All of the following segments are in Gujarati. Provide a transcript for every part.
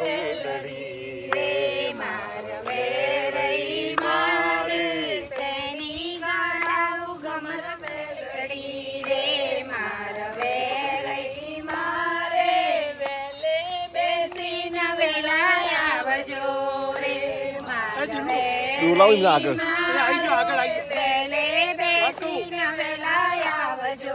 વેલડી રે માર વેરઈ મારે તેની ગાડાઉ ગમર વેલડી રે માર વેરઈ મારે વેલે બેસીને વેલાય આવજો રે માર વેરઈ વેલે બેસીને વેલાય આવજો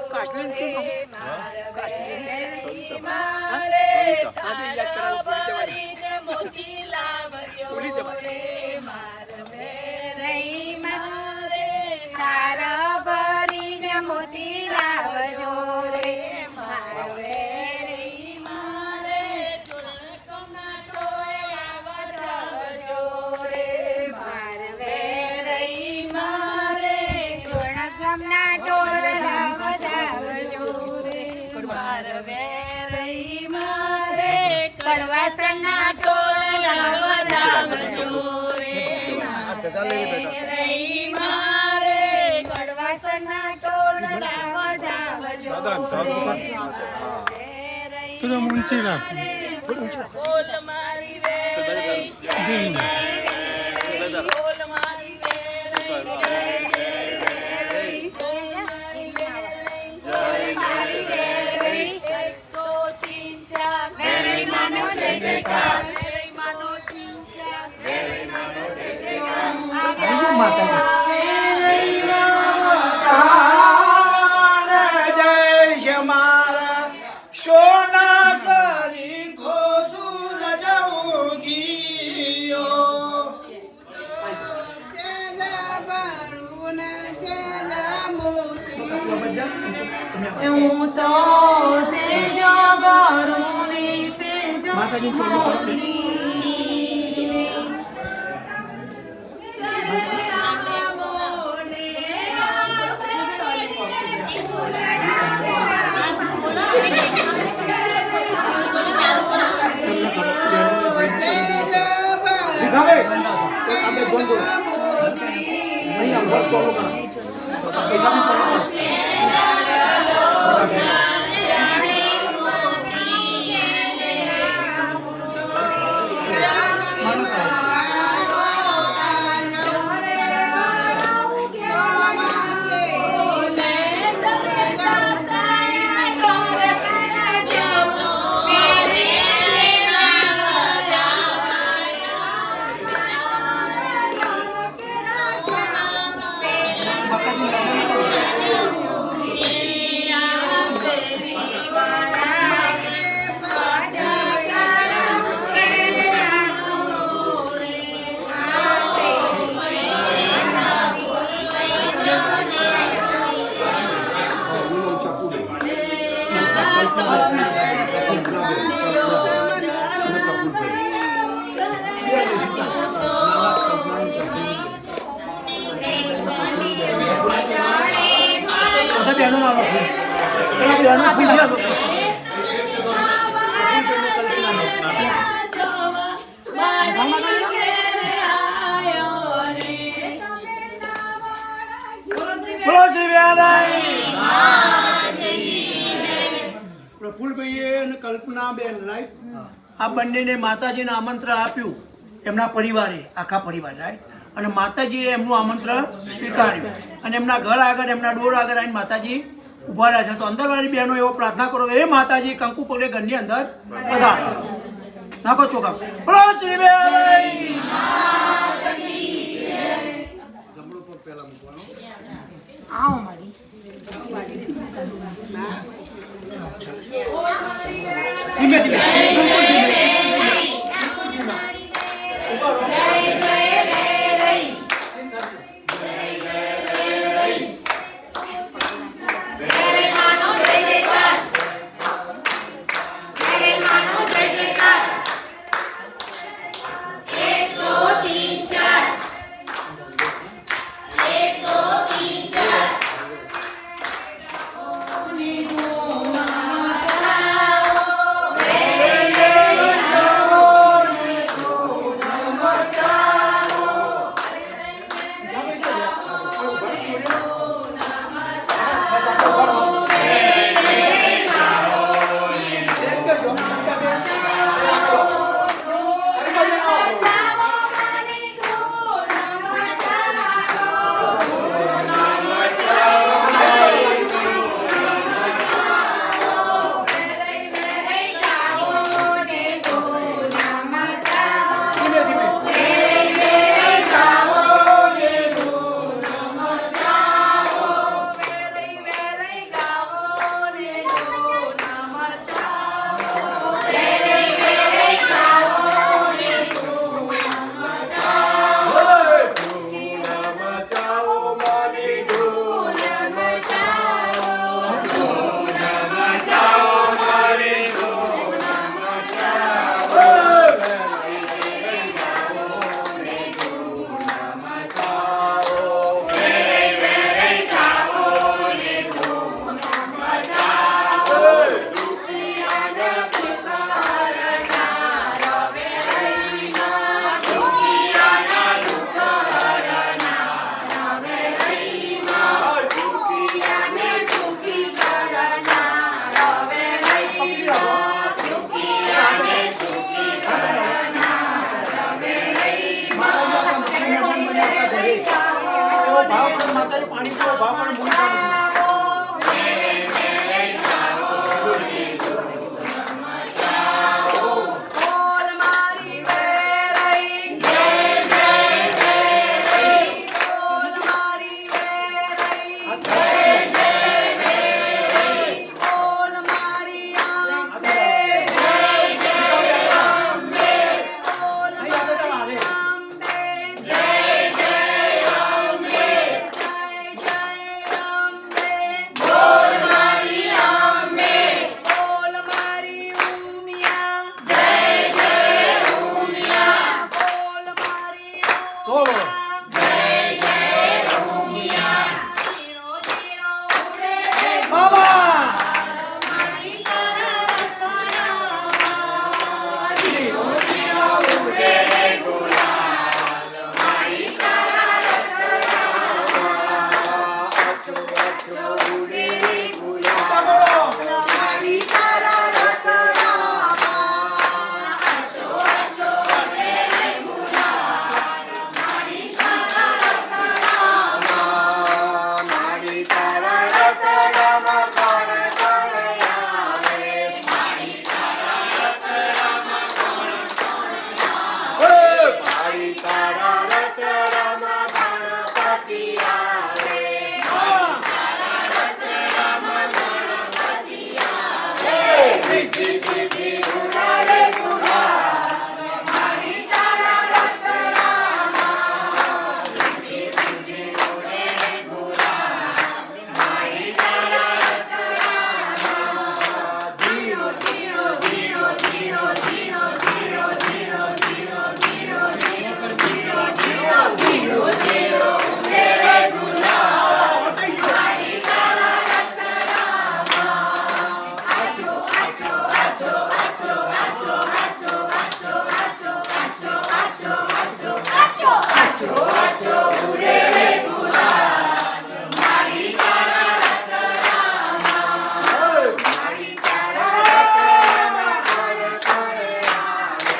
મોતી લાવજો રે માર વેરઈ મારે તારા ભરીને મોતી લાવજો રે માર વેરઈ મારે ચોરકમના ટોળા વધાવજો રે માર વેરઈ મારે ચોરકમના ટોળા વધાવજો રે માર વેરઈ મારે કડવાસના ટોળા વધાવજો રે માર વેરઈ મારે કડવાસના ટોળા વધાવજો થોડું ઊંચી રાખ બોલ મારી વેરઈ બોલ મારી વેરઈ બોલ મારી વેરઈ તો તીન ચાર વેરઈ માનો જય જયકાર વેરઈ માનો તીન ચાર વેરઈ માનો જય જયકાર વેરઈ જય શ્યામારા સોના સરી ઘોસુર જઉગીયો હું તો સેજો ગરુની સેજો માતાજી ચોલો કરો दिखावे આપણે જોન બોલો અહીં અંબર ચોલો કરો એકદમ ચોલો કરો બહેનો ના ફૂલ બહેનો ફૂલ બોલો શ્રી ફૂલભાઈએ અને કલ્પનાબેન રાઈટ આ બંનેને માતાજીને આમંત્રણ આપ્યું એમના પરિવારે આખા પરિવાર રાઈટ અને માતાજીએ એમનું આમંત્રણ સ્વીકાર્યું અને એમના ઘર આગળ એમના ડોર આગળ આવીને માતાજી ઉભા રહ્યા છે તો અંદરવાળી બહેનો એવો પ્રાર્થના કરો એ માતાજી કંકુ પગલે ઘરની અંદર પધારો નાખો ચોખા બોલો શ્રી આવો મારી ધીમે ધીમે બાપાને બોલવાનું બોલ મારી વેરઈ જય જય વેરઈ બોલ મારી વેરઈ જય જય વેરઈ બોલ મારી અંબે જય જય અંબે બોલ મારી અંબે જય જય અંબે જય જય અંબે બોલ મારી અંબે બોલ મારી ઉમિયા જય જય ઉમિયા બોલ મારી ઉમિયા જય જય ઉમિયા જીણો જીણો ઉડે રે બાબા મારી તારા રતનામાં જીણો જીણો ઉડે રે ગુલાલ મારી તારા રતનામાં અચો અચો ઉડે રે ગુલાલ મારી તારા રતનામાં અચો અચો ઉડે રે ગુલાલ મારી તારા રતનામાં મારી તારા રતનામાં કોણ કોણ આવે મારી તારા રતનામાં કોણ કોણ આવે મારી તારા રતનામાં ગણપતિ આવે મારી તારા રતનામાં ગણપતિ આવે સિદ્ધિ સિદ્ધિ ઉડાડે ગુલાલ મારી તારા રતનામાં સિદ્ધિ સિદ્ધિ ઉડે ગુલાલ મારી તારા રતનામાં જીણો જીણો જીણો જીણો જીણો જીણો જીણો જીણો જીણો જીણો જીણો જીણો જીણો જીણો ઉડે રે ગુલાલ મારી તારા રતનામાં આછો આછો આછો આછો આછો આછો આછો આછો આછો આછો આછો આછો આછો આછો ઉડે રે ગુલાલ મારી તારા રતનામાં મારી તારા રતનામાં કોણ કોણ આવે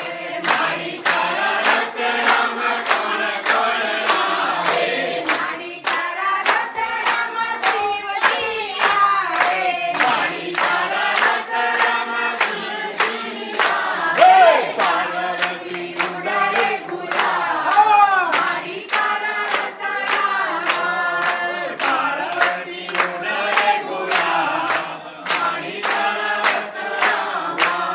મારી તારા રતનામાં કોણ કોણ આવે મારી તારા રતનામાં શિવજી આવે મારી તારા રતનામાં શિવજી આવે પાર્વતી ઉડાડે ગુલાલ મારી તારા રતનામાં પાર્વતી ઉડાડે ગુલાલ મારી તારા રતનામાં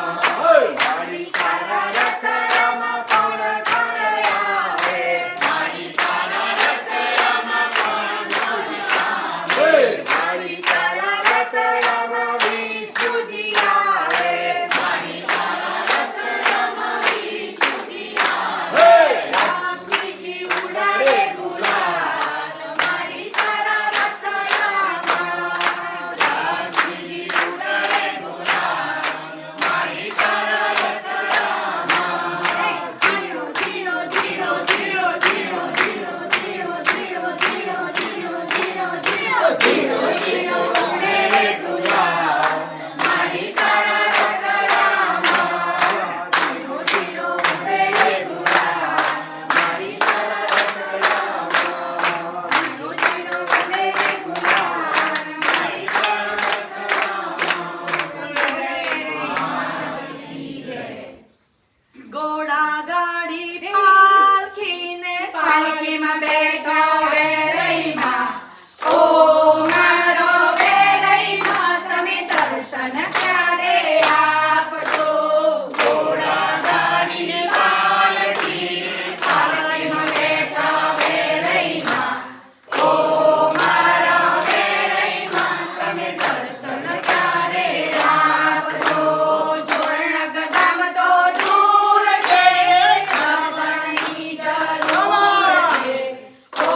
મારી તારા રતનામાં કોણ કોણ આવે મારી તારા રતનામાં કોણ કોણ આવે મારી તારા રતનામાં વિષ્ણુજી આવે મારી તારા રતનામાં વિષ્ણુજી આવે લક્ષ્મીજી ઉડાડે ગુલાલ મારી તારા રતનામાં લક્ષ્મીજી ઉડાડે ગુલાલ મારી તારા રતનામાં જીણો જીણો જીણો જીણો જીણો જીણો જીણો જીણો જીણો જીણો જીણો જીણો જીણો જીણો ઉડે રે ગુલાલ મારી તારા રતનામાં જીણો જીણો ઉડે રે ગુલાલ મારી તારા રતનામાં જીણો જીણો ઉડે રે ગુલાલ મારી તારા રતનામાં ઘોડા ગાડી પાલખીને પાલખીમાં બેઠો વેરઈમાં ઓ મારો વેરઈમાં તમે દર્શન ક્યારે આપજો ઘોડા ગાડી પાલખીમાં બેઠા વેરઈમાં ઓ મારા વેરઈમાં તમે દર્શન ક્યારે આપજો જોરણ ગધામ તો દૂર છે દર્શનની જરૂર છે ઓ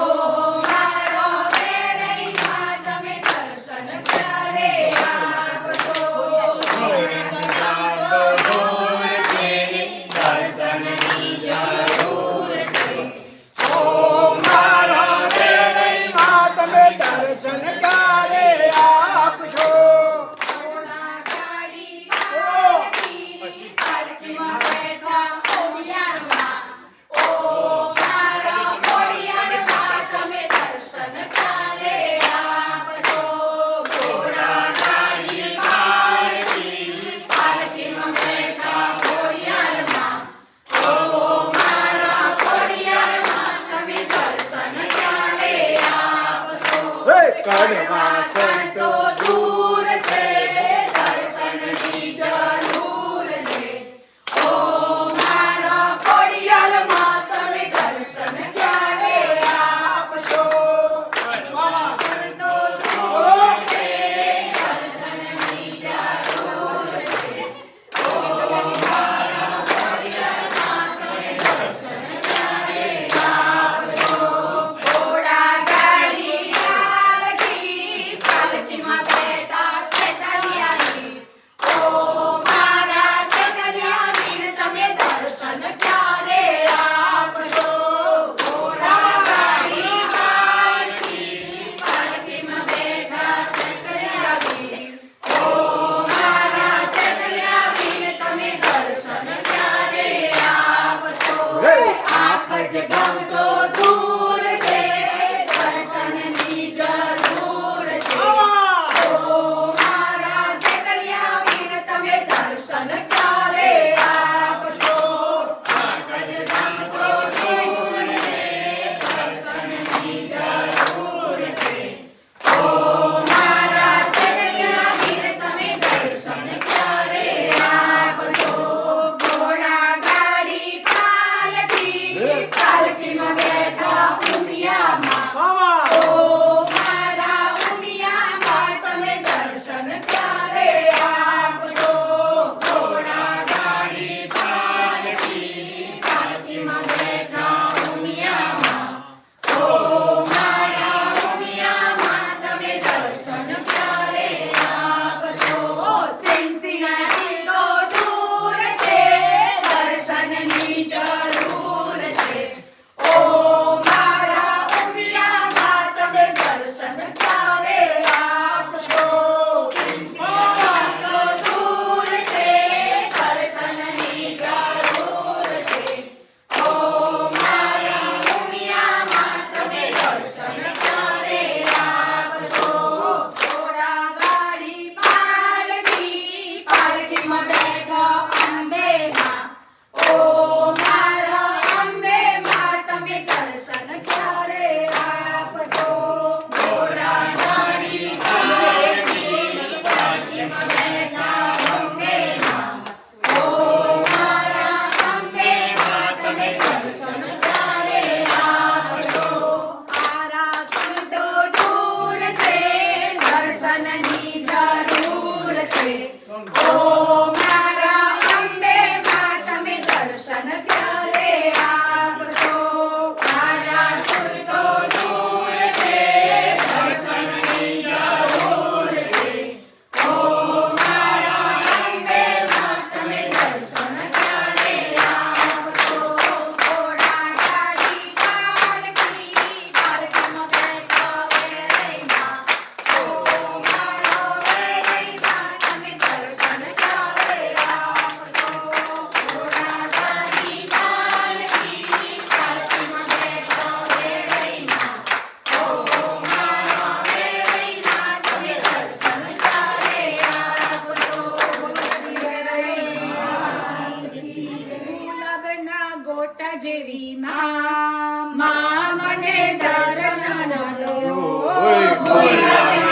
કરવા સંતો દૂર છે, દર્શનની જરૂર છે. ઓ મારા ખોડિયારમાં તમે દર્શન ક્યારે આપશો? કરવા સંતો દૂર છે, દર્શનની જરૂર છે. ઓ મારા ખોડિયારમાં તમે દર્શન ક્યારે આપશો? ઘોડા ગાડી પાલખી, પાલખીમાં બેઠા સેટલિયાની. ઓ મારા સેટલિયા વીર તમે દર્શન ક્યારે આપશો? ઘોડા ગાડી પાલખી, પાલખીમાં બેઠા સેટલિયા વીર. ઓ મારા સેટલિયા વીર તમે દર્શન ક્યારે આપશો? આંખ જ ગમતો દૂર છે, દર્શનની જરૂર છે. ઓ મારા સેટલિયા વીર તમે દર્શન ક્યારે આપશો? આંખ જ ગમતો દૂર છે, દર્શનની જરૂર છે. ઓ મારા સેટલિયા વીર તમે દર્શન ક્યારે આપશો? ઘોડા ગાડી પાલખી, પાલખીમાં બેઠા ઉમિયામાં. ઓ મારા ઉમિયામાં તમે દર્શન ક્યારે આપશો? ઘોડા ગાડી પાલખી, પાલખીમાં બેઠા ઉમિયામાં. ઓ મારા ઉમિયામાં તમે દર્શન ક્યારે આપશો? સિંસિનાટી તો દૂર છે, દર્શનની જરૂર છે. ઓ મારા ઉમિયામાં તમે દર્શન ક્યારે આપશો? સિંસિનાટી તો દૂર છે, દર્શનની જરૂર છે. ઓ મારા ઉમિયામાં તમે દર્શન ક્યારે આપશો? ઘોડા ગાડી પાલખી, પાલખીમાં બેઠા અંબેમાં. ઓ મારા અંબેમાં તમે દર્શન ક્યારે આપશો? ઘોડા ગાડી પાલખી, પાલખીમાં બેઠા અંબેમાં. ઓ મારા અંબેમાં તમે દર્શન ક્યારે આપશો? મારા સંતો દૂર છે, દર્શનની જરૂર છે. ઓ મારા અંબેમાં તમે દર્શન ક્યારે આપશો? મારા સંતો દૂર છે, દર્શનની જરૂર છે. ઓ મારા અંબેમાં તમે દર્શન ક્યારે આપશો? ઘોડા ગાડી પાલખી, પાલખીમાં બેઠા વેરૈમાં. ઓ મારો વેરૈમાં તમે દર્શન ક્યારે આપશો? ઘોડા ગાડી પાલખી, પાલખીમાં બેઠા વેરૈમાં. ઓ મારા વેરૈમાં તમે દર્શન ક્યારે આપશો? ગુલાબના ગોટા જેવી માં મને દર્શન દો. ગુલાબના